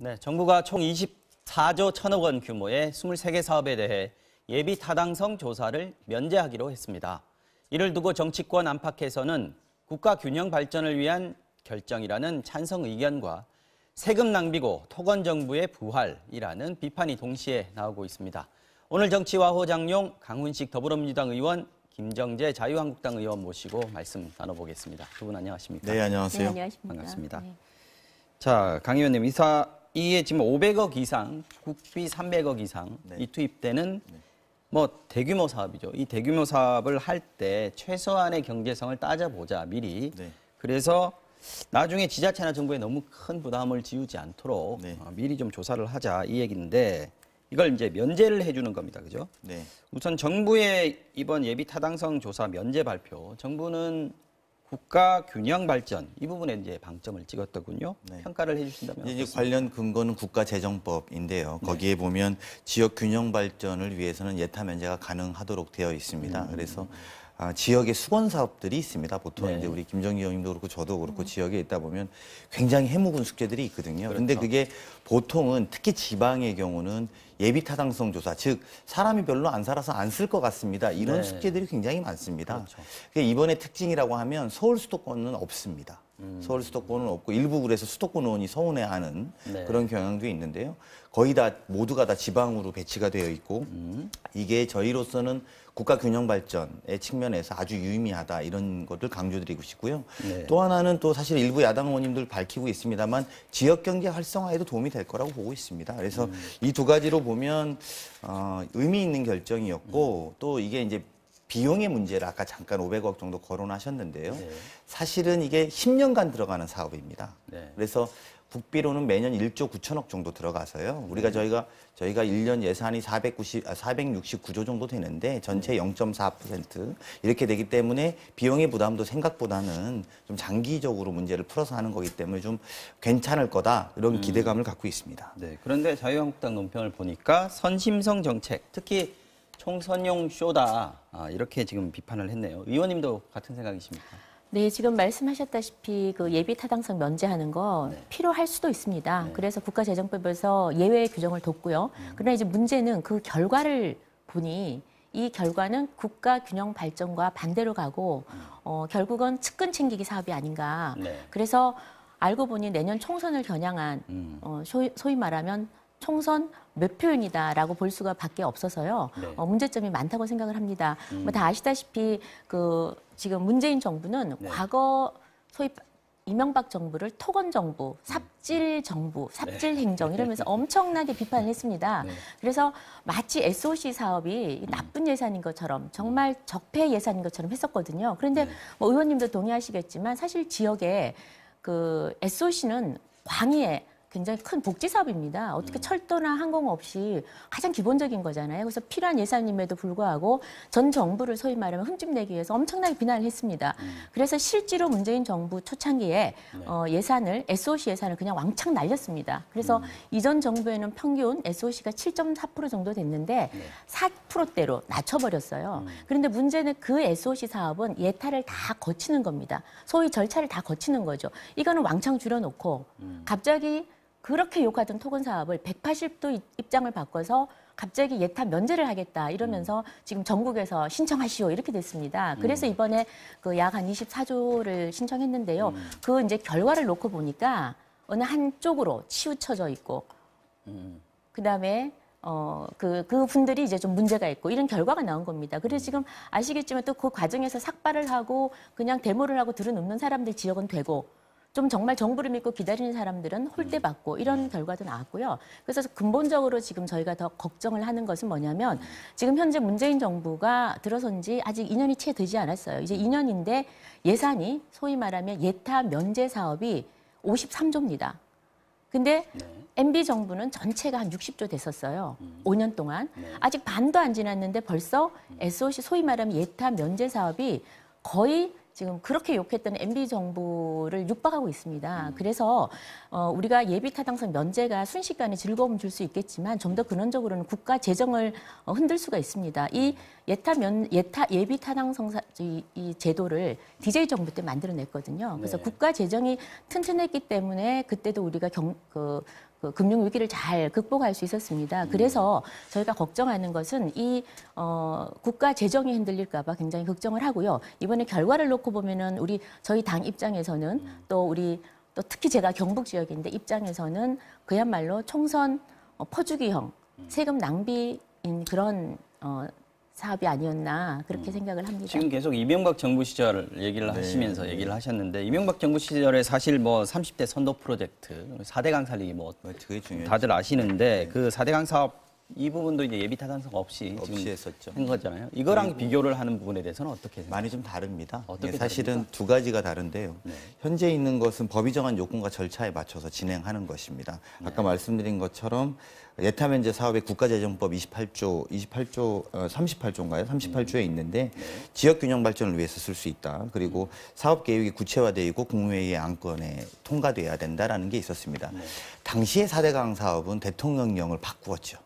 네, 정부가 총 24조 1천억 원 규모의 23개 사업에 대해 예비 타당성 조사를 면제하기로 했습니다. 이를 두고 정치권 안팎에서는 국가 균형 발전을 위한 결정이라는 찬성 의견과 세금 낭비고 토건 정부의 부활이라는 비판이 동시에 나오고 있습니다. 오늘 정치와 호장용 강훈식 더불어민주당 의원, 김정재 자유한국당 의원 모시고 말씀 나눠보겠습니다. 두 분 안녕하십니까? 네, 안녕하세요. 네, 안녕하십니까? 반갑습니다. 네. 자, 강 의원님, 이에 지금 500억 이상, 국비 300억 이상 이 투입되는 뭐 대규모 사업이죠. 이 대규모 사업을 할 때 최소한의 경제성을 따져보자, 미리. 그래서 나중에 지자체나 정부에 너무 큰 부담을 지우지 않도록 미리 좀 조사를 하자 이 얘기인데 이걸 이제 면제를 해주는 겁니다. 그죠? 네. 우선 정부의 이번 예비 타당성 조사 면제 발표, 정부는 국가 균형 발전 이 부분에 이제 방점을 찍었더군요. 평가를 해주신다면 이제 관련 근거는 국가재정법인데요. 거기에 보면 지역 균형 발전을 위해서는 예타 면제가 가능하도록 되어 있습니다. 그래서 지역의 수건 사업들이 있습니다. 보통 이제 우리 김정기 의원님도 그렇고 저도 그렇고 지역에 있다 보면 굉장히 해묵은 숙제들이 있거든요. 그런데 그게 보통은 특히 지방의 경우는 예비 타당성 조사, 즉 사람이 별로 안 살아서 안 쓸 것 같습니다. 이런 숙제들이 굉장히 많습니다. 이번에 특징이라고 하면 서울 수도권은 없습니다. 서울 수도권은 없고 일부 그래서 수도권 의원이 서운해하는 그런 경향도 있는데요. 거의 다 모두가 다 지방으로 배치가 되어 있고 이게 저희로서는 국가 균형 발전의 측면에서 아주 유의미하다 이런 것을 강조드리고 싶고요. 또 하나는 또 사실 일부 야당 의원님들 밝히고 있습니다만 지역 경제 활성화에도 도움이 될 거라고 보고 있습니다. 그래서 이 두 가지로 보면 의미 있는 결정이었고 또 이게 이제 비용의 문제를 아까 잠깐 500억 정도 거론하셨는데요. 사실은 이게 10년간 들어가는 사업입니다. 그래서 국비로는 매년 1조 9천억 정도 들어가서요. 저희가 1년 예산이 469조 정도 되는데 전체 0.4% 이렇게 되기 때문에 비용의 부담도 생각보다는 좀 장기적으로 문제를 풀어서 하는 거기 때문에 좀 괜찮을 거다 이런 기대감을 갖고 있습니다. 네. 그런데 자유한국당 논평을 보니까 선심성 정책, 특히 총선용 쇼다 이렇게 지금 비판을 했네요. 의원님도 같은 생각이십니까? 네, 지금 말씀하셨다시피 그 예비 타당성 면제하는 거 필요할 수도 있습니다. 그래서 국가재정법에서 예외 규정을 뒀고요. 그러나 이제 문제는 그 결과를 보니 이 결과는 국가 균형 발전과 반대로 가고 결국은 측근 챙기기 사업이 아닌가. 그래서 알고 보니 내년 총선을 겨냥한 소위 말하면 총선 몇 표윤이다라고 볼 수가 밖에 없어서요. 문제점이 많다고 생각을 합니다. 뭐 다 아시다시피 지금 문재인 정부는 과거 소위 이명박 정부를 토건 정부, 삽질 정부, 삽질 행정 이러면서 엄청나게 비판을 했습니다. 그래서 마치 SOC 사업이 나쁜 예산인 것처럼 정말 적폐 예산인 것처럼 했었거든요. 그런데 뭐 의원님도 동의하시겠지만 사실 지역에 그 SOC는 광의에 굉장히 큰 복지 사업입니다. 어떻게 철도나 항공 없이 가장 기본적인 거잖아요. 그래서 필요한 예산임에도 불구하고 전 정부를 소위 말하면 흠집내기 위해서 엄청나게 비난을 했습니다. 그래서 실제로 문재인 정부 초창기에 예산을 SOC 예산을 그냥 왕창 날렸습니다. 그래서 이전 정부에는 평균 SOC가 7.4% 정도 됐는데 4%대로 낮춰버렸어요. 그런데 문제는 그 SOC 사업은 예타를 다 거치는 겁니다. 소위 절차를 다 거치는 거죠. 이거는 왕창 줄여놓고 갑자기 그렇게 욕하던 토건 사업을 180도 입장을 바꿔서 갑자기 예타 면제를 하겠다 이러면서 지금 전국에서 신청하시오 이렇게 됐습니다. 그래서 이번에 그 약 한 24조를 신청했는데요. 그 이제 결과를 놓고 보니까 어느 한쪽으로 치우쳐져 있고 그다음에 그 분들이 이제 좀 문제가 있고 이런 결과가 나온 겁니다. 그래서 지금 아시겠지만 또 그 과정에서 삭발을 하고 그냥 데모를 하고 들어눕는 사람들 지역은 되고 좀 정말 정부를 믿고 기다리는 사람들은 홀대받고 이런 결과도 나왔고요. 그래서 근본적으로 지금 저희가 더 걱정을 하는 것은 뭐냐면 지금 현재 문재인 정부가 들어선 지 아직 2년이 채 되지 않았어요. 이제 2년인데 예산이 소위 말하면 예타 면제 사업이 53조입니다. 근데 MB 정부는 전체가 한 60조 됐었어요. 5년 동안. 아직 반도 안 지났는데 벌써 SOC 소위 말하면 예타 면제 사업이 거의 지금 그렇게 욕했던 MB 정부를 육박하고 있습니다. 그래서 우리가 예비 타당성 면제가 순식간에 즐거움을 줄 수 있겠지만 좀 더 근원적으로는 국가 재정을 흔들 수가 있습니다. 이 예비 타당성 이 제도를 DJ 정부 때 만들어냈거든요. 그래서 국가 재정이 튼튼했기 때문에 그때도 우리가 그 금융 위기를 잘 극복할 수 있었습니다. 그래서 저희가 걱정하는 것은 이 국가 재정이 흔들릴까 봐 굉장히 걱정을 하고요. 이번에 결과를 놓고 보면은 저희 당 입장에서는 또 특히 제가 경북 지역인데 입장에서는 그야말로 총선 퍼주기형 세금 낭비인 그런 사업이 아니었나 그렇게 생각을 합니다. 지금 계속 이명박 정부 시절 얘기를 하시면서 얘기를 하셨는데 이명박 정부 시절에 사실 뭐 30대 선도 프로젝트, 4대강 살리기 뭐 그게 중요해요. 다들 아시는데 그 4대강 사업 이 부분도 이제 예비 타당성 없이 지금 했었죠. 한 거잖아요. 이거랑 비교를 하는 부분에 대해서는 어떻게 생각하세요? 많이 좀 다릅니다. 어떻게 사실은 다릅니까? 두 가지가 다른데요. 네. 현재 있는 것은 법이 정한 요건과 절차에 맞춰서 진행하는 것입니다. 아까 말씀드린 것처럼 예타 면제 사업의 국가재정법 38조인가요? 38조에 있는데 지역 균형 발전을 위해서 쓸 수 있다. 그리고 사업 계획이 구체화되어 있고 국무회의 안건에 통과돼야 된다라는 게 있었습니다. 당시의 4대강 사업은 대통령령을 바꾸었죠.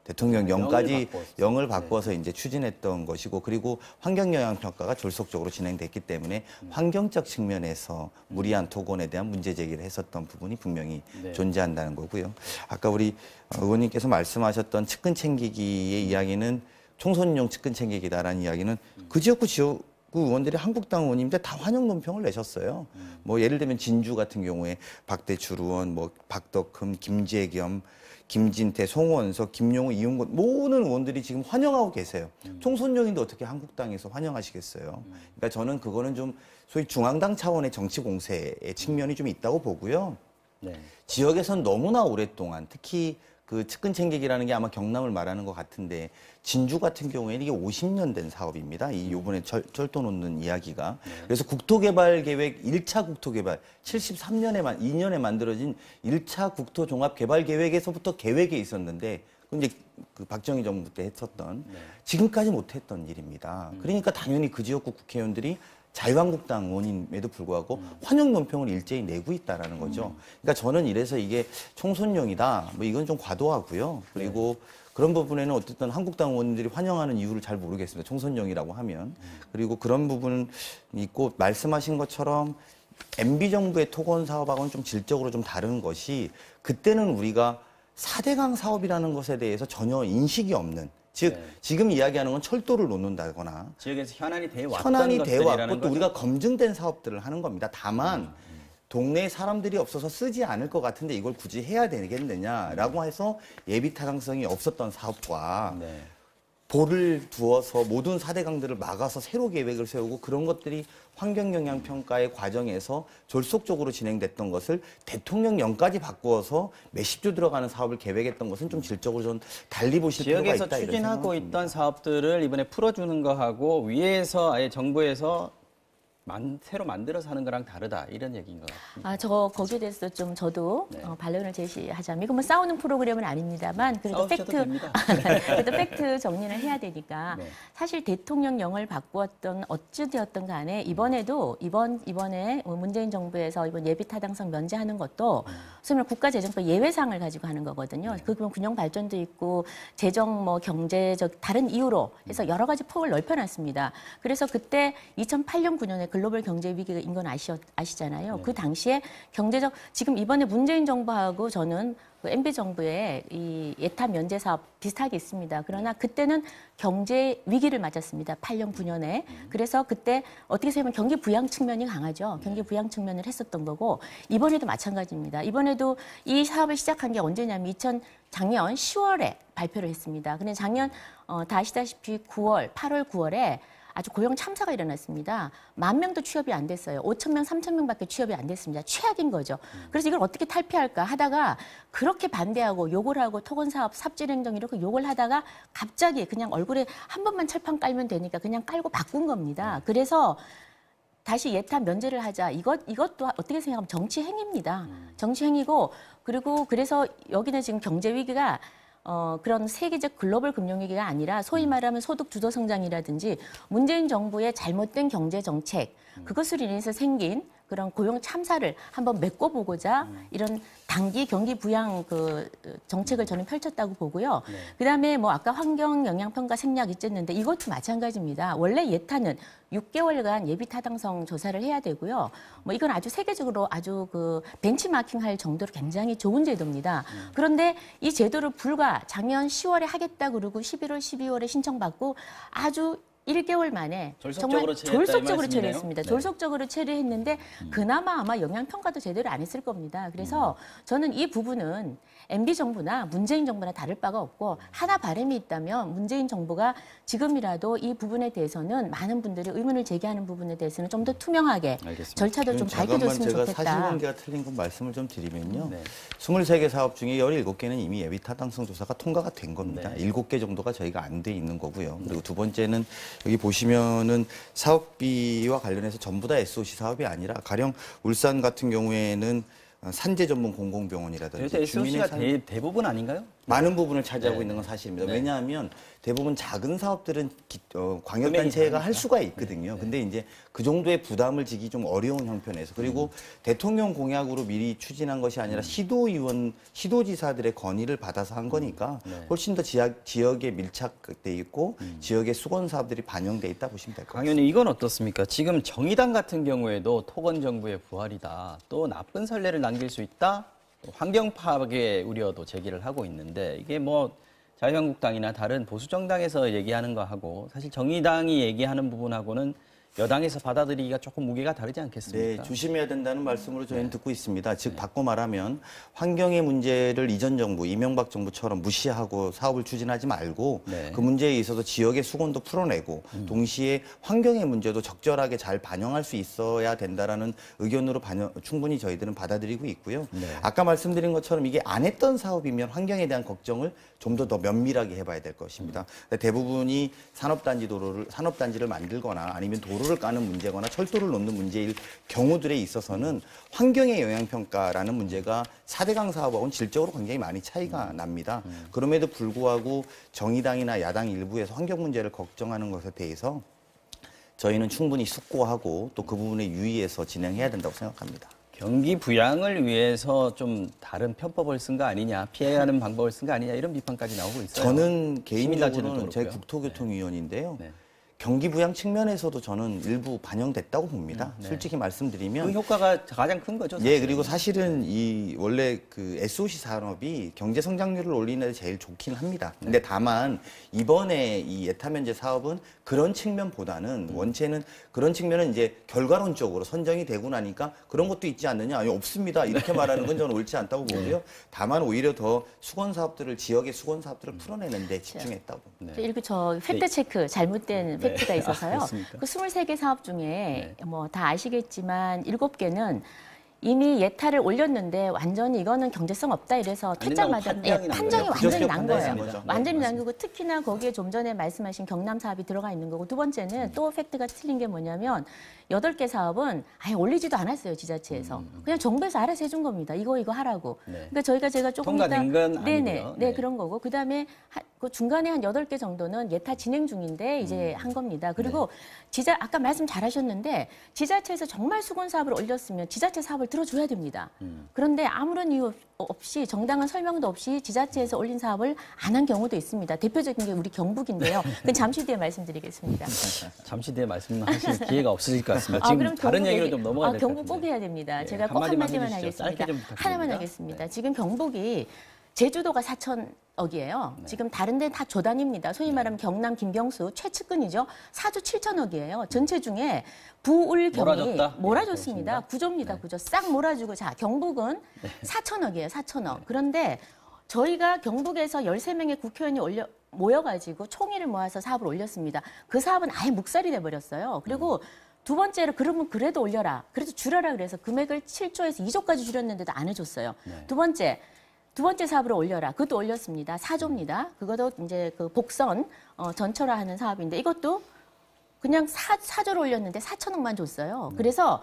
대통령령까지 영을 바꿔서 이제 추진했던 것이고 그리고 환경영향평가가 졸속적으로 진행됐기 때문에 환경적 측면에서 무리한 토건에 대한 문제 제기를 했었던 부분이 분명히 존재한다는 거고요. 아까 우리 의원님께서 말씀하셨던 측근 챙기기의 이야기는 총선용 측근 챙기기다라는 이야기는 그 지역구 의원들이 한국당 의원님들 다 환영 논평을 내셨어요. 뭐 예를 들면 진주 같은 경우에 박대출 의원, 뭐 박덕흠, 김재겸, 김진태, 송원석, 김용우, 이용건 모든 의원들이 지금 환영하고 계세요. 총선용인데 어떻게 한국당에서 환영하시겠어요? 그러니까 저는 그거는 좀 소위 중앙당 차원의 정치 공세의 측면이 좀 있다고 보고요. 네. 지역에선 너무나 오랫동안 특히 그 측근 챙기기라는 게 아마 경남을 말하는 것 같은데 진주 같은 경우에는 이게 50년 된 사업입니다. 요번에 철도 놓는 이야기가. 그래서 국토개발 계획 1차 국토개발 73년에 2년에 만들어진 1차 국토종합개발 계획에서부터 계획에 있었는데 이제 그 박정희 정부 때 했었던 지금까지 못했던 일입니다. 그러니까 당연히 그 지역구 국회의원들이 자유한국당 의원임에도 불구하고 환영 논평을 일제히 내고 있다라는 거죠. 그러니까 저는 이래서 이게 총선용이다. 뭐 이건 좀 과도하고요. 그리고 그런 부분에는 어쨌든 한국당 의원들이 환영하는 이유를 잘 모르겠습니다. 총선용이라고 하면. 그리고 그런 부분은 있고 말씀하신 것처럼 MB 정부의 토건 사업하고는 좀 질적으로 좀 다른 것이 그때는 우리가 4대강 사업이라는 것에 대해서 전혀 인식이 없는 즉 지금 이야기하는 건 철도를 놓는다거나 지역에서 현안이 돼 왔던 현안이 돼 왔고 것들이라는 또 우리가 검증된 사업들을 하는 겁니다. 다만 동네에 사람들이 없어서 쓰지 않을 것 같은데 이걸 굳이 해야 되겠느냐라고 해서 예비 타당성이 없었던 사업과 볼을 두어서 모든 4대강들을 막아서 새로 계획을 세우고 그런 것들이 환경영향평가의 과정에서 졸속적으로 진행됐던 것을 대통령령까지 바꾸어서 몇십 조 들어가는 사업을 계획했던 것은 좀 질적으로 좀 달리 보실 필요가 있다. 지역에서 추진하고 있던 사업들을 이번에 풀어주는 거하고 위에서 아예 정부에서 새로 만들어서 하는 거랑 다르다 이런 얘기인 것 같습니다. 거기에 대해서 좀 저도 반론을 제시하자면 이거 뭐 싸우는 프로그램은 아닙니다만 그래도 그래도 팩트 정리를 해야 되니까 사실 대통령령을 바꾸었던 어찌되었든 간에 이번에도 이번에 문재인 정부에서 이번 예비 타당성 면제하는 것도 소위 말해 국가재정법 예외상을 가지고 하는 거거든요. 그러면 균형 발전도 있고 재정 뭐 경제적 다른 이유로 해서 여러 가지 폭을 넓혀놨습니다. 그래서 그때 2008년 9년에 글로벌 경제 위기인 건 아시잖아요. 그 당시에 경제적 지금 이번에 문재인 정부하고 저는 그 MB 정부의 이 예타 면제 사업 비슷하게 있습니다. 그러나 그때는 경제 위기를 맞았습니다. 8년 9년에. 그래서 그때 어떻게 생각하면 경기 부양 측면이 강하죠. 경기 부양 측면을 했었던 거고 이번에도 마찬가지입니다. 이번에도 이 사업을 시작한 게 언제냐면 작년 10월에 발표를 했습니다. 근데 작년 다 아시다시피 8월 9월에 아주 고용 참사가 일어났습니다. 10,000명도 취업이 안 됐어요. 5,000명, 3,000명밖에 취업이 안 됐습니다. 최악인 거죠. 그래서 이걸 어떻게 탈피할까 하다가 그렇게 반대하고 욕을 하고 토건사업, 삽질행정 이렇게 욕을 하다가 갑자기 그냥 얼굴에 한 번만 철판 깔면 되니까 그냥 깔고 바꾼 겁니다. 그래서 다시 예타 면제를 하자. 이것도 어떻게 생각하면 정치 행위입니다. 정치 행위고 그래서 여기는 지금 경제 위기가 그런 세계적 글로벌 금융위기가 아니라 소위 말하면 소득 주도 성장이라든지 문재인 정부의 잘못된 경제 정책 그것으로 인해서 생긴 그런 고용 참사를 한번 메꿔보고자 이런 단기 경기 부양 그 정책을 저는 펼쳤다고 보고요. 그다음에 뭐 아까 환경 영향 평가 생략 있었는데 이것도 마찬가지입니다. 원래 예타는 6개월간 예비 타당성 조사를 해야 되고요. 뭐 이건 아주 세계적으로 아주 그 벤치마킹할 정도로 굉장히 좋은 제도입니다. 그런데 이 제도를 불과 작년 10월에 하겠다 그러고 11월, 12월에 신청받고 아주 1개월 만에 졸속적으로 정말 처리했다 이 졸속적으로 말씀이네요. 처리했습니다. 네. 졸속적으로 처리했는데 그나마 아마 영향평가도 제대로 안 했을 겁니다. 그래서 저는 이 부분은 MB 정부나 문재인 정부나 다를 바가 없고 하나 바람이 있다면 문재인 정부가 지금이라도 이 부분에 대해서는 많은 분들이 의문을 제기하는 부분에 대해서는 좀 더 투명하게 알겠습니다. 절차도 좀 잠깐만 밝혀줬으면 제가 좋겠다. 사실관계가 틀린 건 말씀을 좀 드리면요. 네. 23개 사업 중에 17개는 이미 예비 타당성 조사가 통과가 된 겁니다. 네. 7개 정도가 저희가 안 돼 있는 거고요. 그리고 두 번째는 여기 보시면은 사업비와 관련해서 전부 다 SOC 사업이 아니라 가령 울산 같은 경우에는 산재 전문 공공병원이라든지 그래서 SOC가 대부분 아닌가요? 많은 부분을 차지하고 네. 있는 건 사실입니다. 네. 왜냐하면 대부분 작은 사업들은 광역단체가 할 수가 있거든요. 네. 근데 이제 그 정도의 부담을 지기 좀 어려운 형편에서 그리고 대통령 공약으로 미리 추진한 것이 아니라 시도의원, 시도지사들의 건의를 받아서 한 거니까 네. 훨씬 더 지역에 밀착돼 있고 지역의 수건 사업들이 반영돼 있다 보시면 될 것 같습니다. 강연이 이건 어떻습니까? 지금 정의당 같은 경우에도 토건 정부의 부활이다. 또 나쁜 선례를 남길 수 있다. 또 환경 파괴 우려도 제기를 하고 있는데 이게 뭐 자유한국당이나 다른 보수 정당에서 얘기하는 거하고 사실 정의당이 얘기하는 부분하고는 여당에서 받아들이기가 조금 무게가 다르지 않겠습니까? 네, 조심해야 된다는 말씀으로 저희는 듣고 있습니다. 즉 바꿔 말하면 환경의 문제를 이전 정부, 이명박 정부처럼 무시하고 사업을 추진하지 말고 네. 그 문제에 있어서 지역의 수곤도 풀어내고 동시에 환경의 문제도 적절하게 잘 반영할 수 있어야 된다라는 의견으로 충분히 저희들은 받아들이고 있고요. 네. 아까 말씀드린 것처럼 이게 안 했던 사업이면 환경에 대한 걱정을 좀 더 면밀하게 해봐야 될 것입니다. 대부분이 산업단지를 만들거나 아니면 도로를 까는 문제거나 철도를 놓는 문제일 경우들에 있어서는 환경의 영향평가라는 문제가 4대강 사업하고는 질적으로 굉장히 많이 차이가 납니다. 그럼에도 불구하고 정의당이나 야당 일부에서 환경 문제를 걱정하는 것에 대해서 저희는 충분히 숙고하고 또 그 부분에 유의해서 진행해야 된다고 생각합니다. 경기 부양을 위해서 좀 다른 편법을 쓴 거 아니냐, 피해가는 방법을 쓴 거 아니냐 이런 비판까지 나오고 있어요. 저는 시민단체들도 개인적으로는 제 그렇고요. 국토교통위원인데요. 네. 경기 부양 측면에서도 저는 일부 반영됐다고 봅니다. 네. 솔직히 말씀드리면 그 효과가 가장 큰 거죠. 예, 사실. 그리고 사실은 이 원래 그 SOC 산업이 경제 성장률을 올리는 데 제일 좋긴 합니다. 근데 다만 이번에 이 예타 면제 사업은 그런 측면보다는 원체는 그런 측면은 이제 결과론적으로 선정이 되고 나니까 그런 것도 있지 않느냐? 아니, 없습니다. 이렇게 말하는 건 저는 옳지 않다고 보고요. 다만 오히려 더 수건 사업들을 지역의 수건 사업들을 풀어내는 데 집중했다고. 네. 일부 저 팩트 체크 잘못된 팩트가 아, 있어서요. 그렇습니까? 그 23개 사업 중에 네. 뭐 다 아시겠지만 7개는 이미 예타를 올렸는데 완전히 이거는 경제성 없다 이래서 퇴짜마다 판정이 난 판정이 거예요. 완전히 부적격 난 판단이 거예요. 난 거죠. 완전히 네, 난 거고 특히나 거기에 좀 전에 말씀하신 경남 사업이 들어가 있는 거고 두 번째는 또 팩트가 틀린 게 뭐냐면 8개 사업은 아예 올리지도 않았어요, 지자체에서. 그냥 정부에서 알아서 해준 겁니다. 이거 하라고. 네. 그러니까 제가 조금 통과된 건 네네, 아니고요. 네, 네. 그런 거고. 그다음에 그 중간에 한 8개 정도는 예타 진행 중인데 이제 한 겁니다. 그리고 아까 말씀 잘하셨는데 지자체에서 정말 수건 사업을 올렸으면 지자체 사업을 들어줘야 됩니다. 그런데 아무런 이유 없이 정당한 설명도 없이 지자체에서 올린 사업을 안 한 경우도 있습니다. 대표적인 게 우리 경북인데요. 그건 잠시 뒤에 말씀드리겠습니다. 잠시 뒤에 말씀하실 기회가 없으실 것 같습니다. 지금 그럼 다른 경북 얘기로 얘기- 좀 넘어가야 될 것 경북 같은데. 꼭 해야 됩니다. 네, 제가 꼭 한마디만 한마디만 해주시죠. 하겠습니다. 짧게 좀 부탁드립니다. 하나만 하겠습니다. 네. 지금 경북이 제주도가 4,000억이에요. 지금 다른 데는 다 조단입니다. 소위 말하면 경남 김경수 최측근이죠. 4조 7천억이에요. 전체 중에 부울경이 몰아줬다? 몰아줬습니다. 네, 구조입니다. 구조 싹 몰아주고 자 경북은 4천억이에요. 4천억. 그런데 저희가 경북에서 13명의 국회의원이 모여가지고 총의를 모아서 사업을 올렸습니다. 그 사업은 아예 묵살이 돼버렸어요. 그리고 두 번째로 그러면 그래도 올려라. 그래도 줄여라 그래서 금액을 7조에서 2조까지 줄였는데도 안 해줬어요. 두 번째 사업으로 올려라. 그것도 올렸습니다. 4조입니다. 그것도 이제 그 복선 전철화하는 사업인데 이것도 그냥 4조를 올렸는데 4천억만 줬어요. 그래서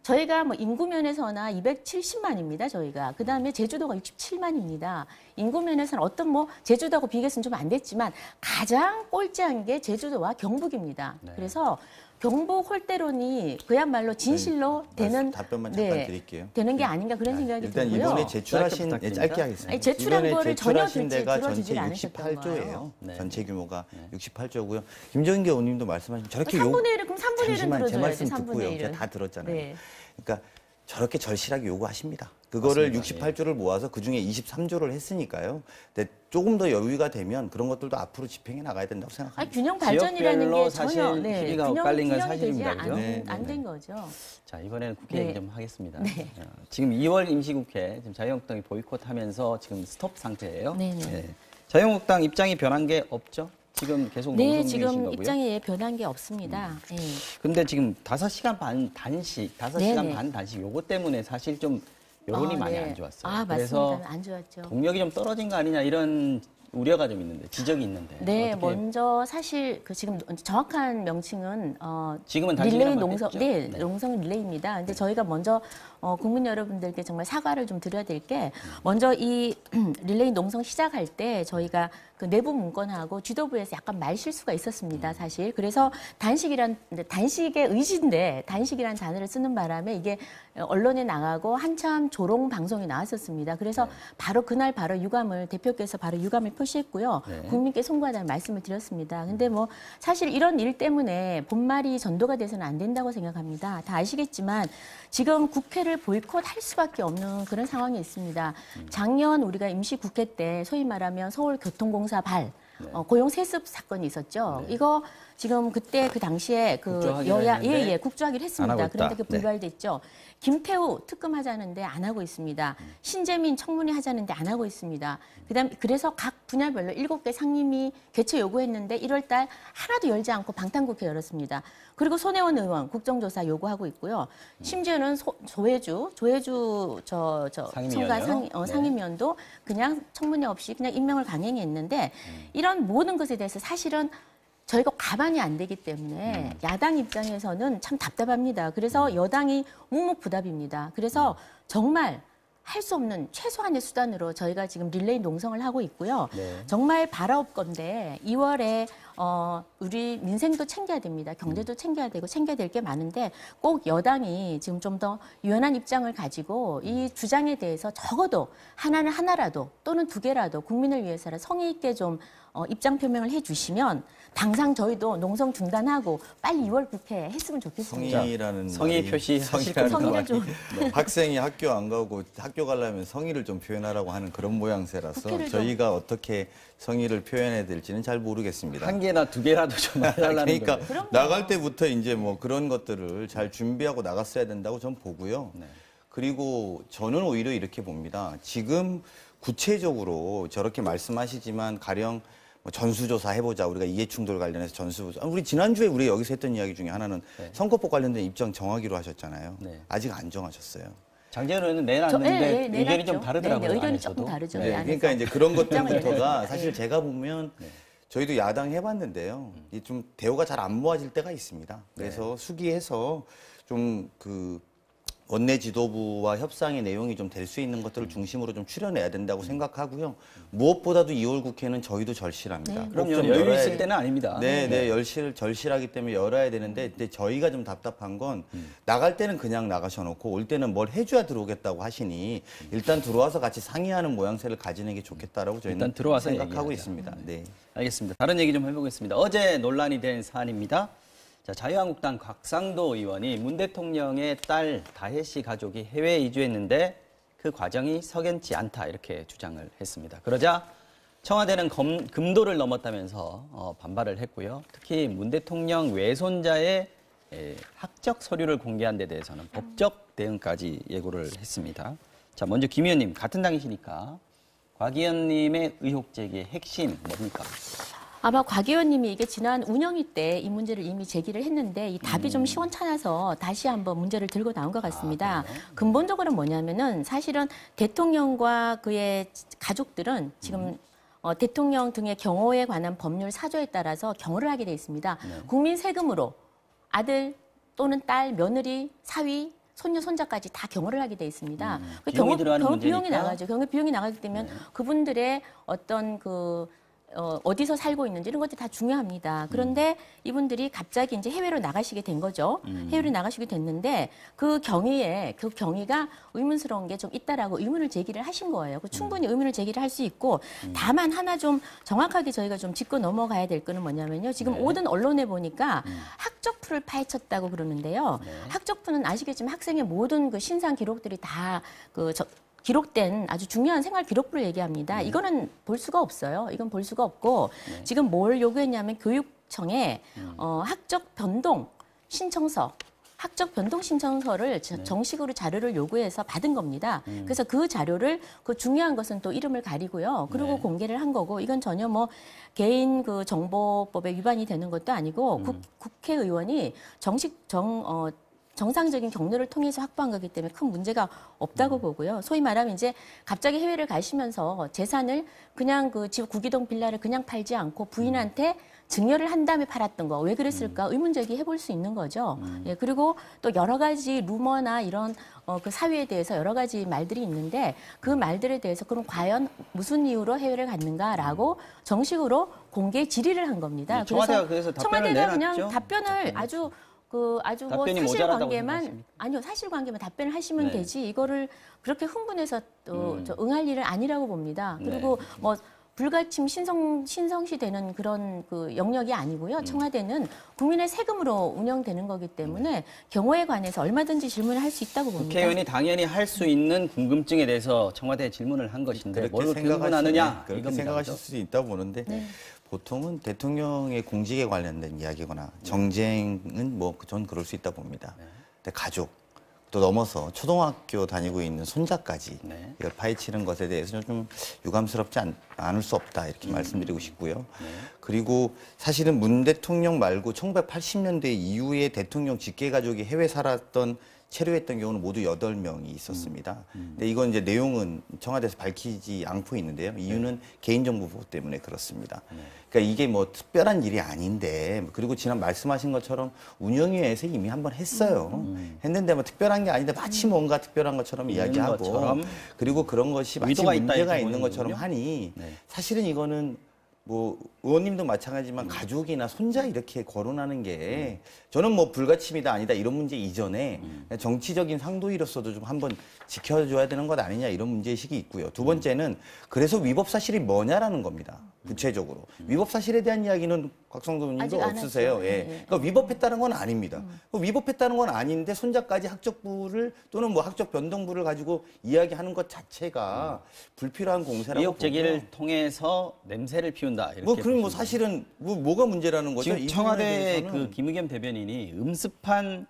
저희가 뭐 인구 면에서나 270만입니다, 저희가. 그 다음에 제주도가 67만입니다. 인구 면에서는 어떤 뭐 제주도하고 비교해서는 좀 안 됐지만 가장 꼴찌한 게 제주도와 경북입니다. 네. 그래서 경복 홀대론이 그야말로 진실로 되는 답변만 잠깐 드릴게요. 되는 게 아닌가 그런 생각이 일단 들고요. 이번에 제출하신 짧게 짧게 하겠습니다. 아니, 제출한 이번에 거를 전혀 제출하신 데가 전체 들어주질 않으셨던 68조예요. 네. 전체 규모가 68조고요. 김정기 의원님도 말씀하신 저렇게 3분의 1을 그럼 3분의 1은 잠시만 제 들어줘야지. 말씀 3분의 듣고요. 1은. 제가 다 들었잖아요. 네. 그러니까 저렇게 절실하게 요구하십니다. 그거를 맞습니다. 68조를 모아서 그중에 23조를 했으니까요. 근데 조금 더 여유가 되면 그런 것들도 앞으로 집행해 나가야 된다고 생각합니다. 아니, 균형 발전이라는 지역별로 게 사실 전혀 희비가 엇갈린 건 사실입니다. 그죠? 안 된 거죠. 자, 이번에는 국회 네. 얘기 좀 하겠습니다. 지금 2월 임시국회 지금 자유한국당이 보이콧하면서 지금 스톱 상태예요. 네네. 자유한국당 입장이 변한 게 없죠? 지금 계속 네, 농성 중이신 지금 거고요. 입장에 변한 게 없습니다. 네. 근데 지금 5시간 반 단식, 5시간 네네. 반 단식 요거 때문에 사실 좀 여론이 많이 네. 안 좋았어요. 아, 그래서 맞습니다. 안 좋았죠. 동력이 좀 떨어진 거 아니냐 이런 우려가 좀 있는데 지적이 있는데. 네, 어떻게 먼저 사실 그 지금 정확한 명칭은 지금은 릴레이 단식이라고 농성, 했죠? 네, 네. 농성 릴레이입니다. 근데 저희가 먼저 국민 여러분들께 정말 사과를 좀 드려야 될 게 먼저 이 릴레이 농성 시작할 때 저희가 그 내부 문건하고 지도부에서 약간 말 실수가 있었습니다, 사실. 그래서 단식의 의지인데 단식이라는 단어를 쓰는 바람에 이게 언론에 나가고 한참 조롱 방송이 나왔었습니다. 그래서 바로 그날 바로 유감을 대표께서 바로 유감을 표시했고요. 네. 국민께 송구하다는 말씀을 드렸습니다. 근데 뭐 사실 이런 일 때문에 본말이 전도가 돼서는 안 된다고 생각합니다. 다 아시겠지만 지금 국회를 보이콧할 수밖에 없는 그런 상황이 있습니다. 작년 우리가 임시국회 때 소위 말하면 서울교통공사 고용 세습 사건이 있었죠. 네. 이거 지금 그때 그 당시에 그 국조하기로 여야 했는데 국조하기로 안 했습니다. 하고 있다. 그런데 그 네. 불발됐죠. 김태우 특검하자는데 안 하고 있습니다. 신재민 청문회 하자는데 안 하고 있습니다. 그래서 각 분야별로 7개 상임위 개최 요구했는데 1월 달 하나도 열지 않고 방탄국회 열었습니다. 그리고 손혜원 의원 국정조사 요구하고 있고요. 심지어는 조혜주 상임위원이요? 네. 상임위원도 그냥 청문회 없이 그냥 임명을 강행했는데 이런 모든 것에 대해서 사실은 저희가 가만히 안 되기 때문에 야당 입장에서는 참 답답합니다. 그래서 여당이 묵묵부답입니다. 그래서 정말 할 수 없는 최소한의 수단으로 저희가 지금 릴레이 농성을 하고 있고요. 네. 정말 바라옵 건데 2월에 우리 민생도 챙겨야 됩니다. 경제도 챙겨야 되고 챙겨야 될 게 많은데 꼭 여당이 지금 좀 더 유연한 입장을 가지고 이 주장에 대해서 적어도 하나라도 또는 2개라도 국민을 위해서라 성의 있게 좀 입장 표명을 해주시면 당장 저희도 농성 중단하고 빨리 2월 국회 했으면 좋겠습니다. 성의라는 성의 말이- 표시 성의라는 성의를 말이 좀. 학생이 학교 안 가고 학교 가려면 성의를 좀 표현하라고 하는 그런 모양새라서 국회를 좀- 저희가 어떻게 성의를 표현해야 될지는 잘 모르겠습니다. 1개나 2개라도 좀 해달라는 그러니까 거예요. 그럼요. 나갈 때부터 이제 뭐 그런 것들을 잘 준비하고 나갔어야 된다고 전 보고요. 네. 그리고 저는 오히려 이렇게 봅니다. 지금 구체적으로 저렇게 말씀하시지만 가령 뭐 전수조사 해보자. 우리가 이해충돌 관련해서 전수조사. 우리 지난주에 우리 여기서 했던 이야기 중에 하나는 네. 선거법 관련된 입장 정하기로 하셨잖아요. 네. 아직 안 정하셨어요. 장재현은 내놨는데 네, 의견이 좀 내놨죠. 다르더라고요. 네, 의견이 안에서도. 조금 다르죠. 네, 안에서. 그러니까 이제 그런 입장을 것들부터가 내놨죠. 사실 네. 제가 보면 저희도 야당 해봤는데요. 이좀 대우가 잘 안 모아질 때가 있습니다. 그래서 수기해서 좀 그 원내 지도부와 협상의 내용이 좀 될 수 있는 것들을 중심으로 좀 추려내야 된다고 생각하고요. 무엇보다도 2월 국회는 저희도 절실합니다. 네. 꼭 그럼요. 좀 여유 열어야 있을 돼- 때는 아닙니다. 네, 절실하기 때문에 열어야 되는데 근데 저희가 좀 답답한 건 나갈 때는 그냥 나가셔놓고 올 때는 뭘 해줘야 들어오겠다고 하시니 일단 들어와서 같이 상의하는 모양새를 가지는 게 좋겠다라고 저희는 일단 들어와서 생각하고 얘기하자. 있습니다. 네. 알겠습니다. 다른 얘기 좀 해보겠습니다. 어제 논란이 된 사안입니다. 자, 자유한국당 곽상도 의원이 문 대통령의 딸 다혜 씨 가족이 해외에 이주했는데 그 과정이 석연치 않다 이렇게 주장을 했습니다. 그러자 청와대는 금도를 넘었다면서 반발을 했고요. 특히 문 대통령 외손자의 학적 서류를 공개한 데 대해서는 법적 대응까지 예고를 했습니다. 자, 먼저 김 의원님 같은 당이시니까 곽 의원님의 의혹 제기의 핵심 뭡니까? 아마 곽 의원님이 이게 지난 운영위 때 이 문제를 이미 제기를 했는데 이 답이 좀 시원찮아서 다시 한번 문제를 들고 나온 것 같습니다. 근본적으로 뭐냐면은 사실은 대통령과 그의 가족들은 지금 대통령 등의 경호에 관한 법률 사조에 따라서 경호를 하게 돼 있습니다. 국민 세금으로 아들 또는 딸, 며느리, 사위, 손녀, 손자까지 다 경호를 하게 돼 있습니다. 비용이 들어가는 경호 비용이 문제니까. 나가죠. 경호 비용이 나가기 때문에 그분들의 어떤 어디서 살고 있는지 이런 것들이 다 중요합니다. 그런데 이분들이 갑자기 이제 해외로 나가시게 된 거죠. 해외로 나가시게 됐는데 그 경위가 의문스러운 게 좀 있다라고 의문을 제기를 하신 거예요. 충분히 의문을 제기를 할 수 있고 다만 하나 좀 정확하게 저희가 좀 짚고 넘어가야 될 거는 뭐냐면요. 지금 네. 모든 언론에 보니까 학적부를 파헤쳤다고 그러는데요. 네. 학적부는 아시겠지만 학생의 모든 그 신상 기록들이 다 기록된 아주 중요한 생활 기록부를 얘기합니다. 이거는 볼 수가 없어요. 이건 볼 수가 없고 지금 뭘 요구했냐면 교육청에 학적 변동 신청서를 정식으로 자료를 요구해서 받은 겁니다. 그래서 그 자료를 그 중요한 것은 또 이름을 가리고요. 그리고 네. 공개를 한 거고 이건 전혀 뭐 개인 그 정보법에 위반이 되는 것도 아니고 국회의원이 정상적인 경로를 통해서 확보한 거기 때문에 큰 문제가 없다고 보고요. 소위 말하면 이제 갑자기 해외를 가시면서 재산을 그냥 그 집 구기동 빌라를 그냥 팔지 않고 부인한테 증여를 한 다음에 팔았던 거 왜 그랬을까 의문 제기해 볼 수 있는 거죠. 예, 그리고 또 여러 가지 루머나 이런 그 사유에 대해서 여러 가지 말들이 있는데 그 말들에 대해서 그럼 과연 무슨 이유로 해외를 갔는가라고 정식으로 공개 질의를 한 겁니다. 네, 청와대가 그래서 답변을 청와대가 그냥 내놨죠? 답변을 아주 뭐 답변이 모자라다고 생각하십니까? 사실관계만 답변을 하시면 네. 되지 이거를 그렇게 흥분해서 저 응할 일은 아니라고 봅니다. 그리고 뭐 불가침 신성시되는 그런 그 영역이 아니고요. 청와대는 국민의 세금으로 운영되는 거기 때문에 경호에 관해서 얼마든지 질문을 할 수 있다고 봅니다. 국회의원이 당연히 할 수 있는 궁금증에 대해서 청와대에 질문을 한 것인데 뭘 그렇게 흥분하느냐 그렇게 이겁니다. 생각하실 그죠? 수도 있다고 보는데 보통은 대통령의 공직에 관련된 이야기거나 정쟁은 뭐 전 그럴 수 있다 봅니다. 근데 가족 또 넘어서 초등학교 다니고 있는 손자까지 네. 이걸 파헤치는 것에 대해서는 좀 유감스럽지 않을 수 없다 이렇게 말씀드리고 싶고요. 그리고 사실은 문 대통령 말고 1980년대 이후에 대통령 직계 가족이 해외 살았던 체류했던 경우는 모두 8명이 있었습니다. 근데 이건 이제 내용은 청와대에서 밝히지 않고 있는데요. 이유는 개인정보 보호 때문에 그렇습니다. 그러니까 이게 뭐 특별한 일이 아닌데 그리고 지난 말씀하신 것처럼 운영위에서 이미 한번 했어요. 했는데 뭐 특별한 게 아닌데 마치 뭔가 특별한 것처럼 이야기하고 것처럼. 그리고 그런 것이 마치 의도가 있다 문제가 이렇게 있는 것처럼 보이는군요. 하니 네. 사실은 이거는 뭐 의원님도 마찬가지지만 가족이나 손자 이렇게 거론하는 게 저는 뭐 불가침이다 아니다 이런 문제 이전에 정치적인 상도이로서도 좀 한번 지켜줘야 되는 것 아니냐 이런 문제의식이 있고요. 두 번째는 그래서 위법 사실이 뭐냐라는 겁니다. 구체적으로 위법 사실에 대한 이야기는 곽성도 아직 의원님도 안 없으세요. 했죠. 예. 예, 예. 그러니까 위법했다는 건 아닙니다. 위법했다는 건 아닌데 손자까지 학적부를 또는 뭐 학적 변동부를 가지고 이야기하는 것 자체가 불필요한 공세라고 의혹 제기를 보고요. 통해서 냄새를 피운다 이렇게. 뭐 그럼 뭐 보시면 사실은 뭐가 문제라는 거죠? 지금 이 청와대 부분에 그 대해서는. 김의겸 대변인이 음습한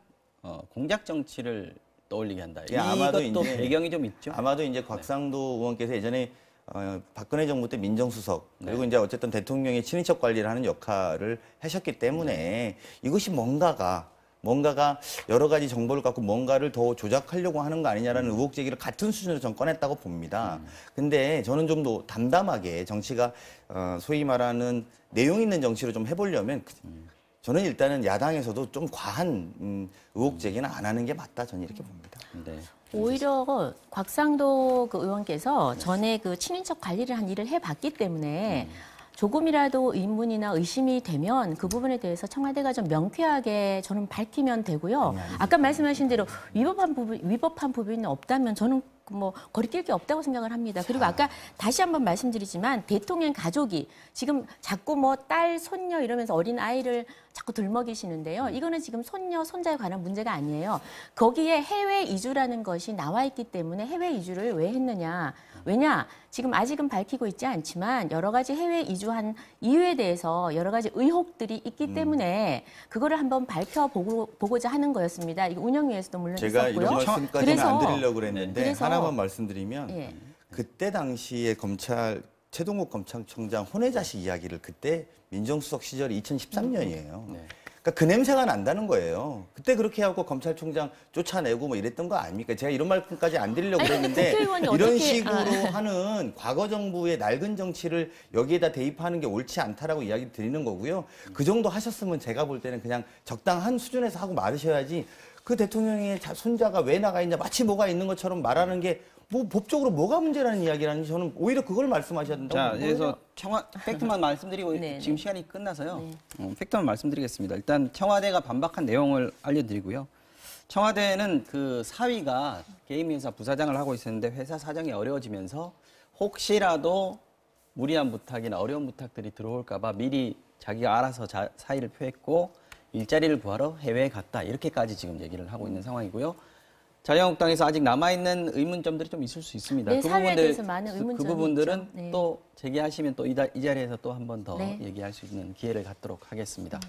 공작 정치를 떠올리게 한다. 예, 아마도 이것도 이제 배경이 좀 있죠. 아마도 이제 곽상도 의원께서 예전에 박근혜 정부 때 민정수석 그리고 이제 어쨌든 대통령의 친인척 관리를 하는 역할을 하셨기 때문에 이것이 뭔가가 여러 가지 정보를 갖고 뭔가를 더 조작하려고 하는 거 아니냐라는 의혹 제기를 같은 수준으로 전 꺼냈다고 봅니다. 근데 저는 좀 더 담담하게 정치가 소위 말하는 내용 있는 정치로 좀 해보려면 저는 일단은 야당에서도 좀 과한 의혹 제기는 안 하는 게 맞다 저는 이렇게 봅니다. 네. 오히려 곽상도 그 의원께서 전에 그 친인척 관리를 한 일을 해봤기 때문에 조금이라도 의문이나 의심이 되면 그 부분에 대해서 청와대가 좀 명쾌하게 저는 밝히면 되고요. 아까 말씀하신 대로 위법한 부분이 없다면 저는 뭐 거리낄 게 없다고 생각을 합니다. 그리고 아까 다시 한번 말씀드리지만 대통령 가족이 지금 자꾸 뭐 딸, 손녀 이러면서 어린 아이를 자꾸 들먹이시는데요. 이거는 지금 손녀, 손자에 관한 문제가 아니에요. 거기에 해외 이주라는 것이 나와 있기 때문에 해외 이주를 왜 했느냐. 왜냐? 지금 아직은 밝히고 있지 않지만 여러 가지 해외 이주한 이유에 대해서 여러 가지 의혹들이 있기 때문에 그거를 한번 밝혀보고자 하는 거였습니다. 이거 운영위에서도 물론 제가 있었고요. 이런 말씀까지는 안 드리려고 그랬는데 그래서- 하나만 말씀드리면 예. 그때 당시에 최동욱 검찰총장 혼외자식 이야기를 그때 민정수석 시절이 2013년이에요. 네. 그러니까 그 냄새가 난다는 거예요. 그때 그렇게 하고 검찰총장 쫓아내고 뭐 이랬던 거 아닙니까? 제가 이런 말씀까지 안 드리려고 아니, 근데 그랬는데 국회의원이 이런 어떻게- 식으로 하는 과거 정부의 낡은 정치를 여기에다 대입하는 게 옳지 않다라고 이야기 드리는 거고요. 그 정도 하셨으면 제가 볼 때는 그냥 적당한 수준에서 하고 말으셔야지 그 대통령의 손자가 왜 나가 있냐, 마치 뭐가 있는 것처럼 말하는 게 뭐 법적으로 뭐가 문제라는 이야기라는지 저는 오히려 그걸 말씀하셔야 된다고. 자, 그래서 팩트만 말씀드리고 네, 지금 시간이 끝나서요. 팩트만 말씀드리겠습니다. 일단 청와대가 반박한 내용을 알려드리고요. 청와대는 그 사위가 게임 회사 부사장을 하고 있었는데 회사 사정이 어려워지면서 혹시라도 무리한 부탁이나 어려운 부탁들이 들어올까 봐 미리 자기가 알아서 사의를 표했고 일자리를 구하러 해외에 갔다. 이렇게까지 지금 얘기를 하고 있는 상황이고요. 자유한국당에서 아직 남아있는 의문점들이 좀 있을 수 있습니다. 네, 사회에 대해서 많은 그 의문점이 부분들은 있죠. 네. 또 제기하시면 또 이 자리에서 또 한 번 더 네. 얘기할 수 있는 기회를 갖도록 하겠습니다.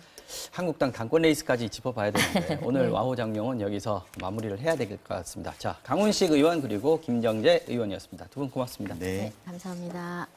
한국당 당권 레이스까지 짚어봐야 되는데 오늘 와호 장룡은 여기서 마무리를 해야 될 것 같습니다. 자, 강훈식 의원 그리고 김정재 의원이었습니다. 두 분 고맙습니다. 네. 네, 감사합니다.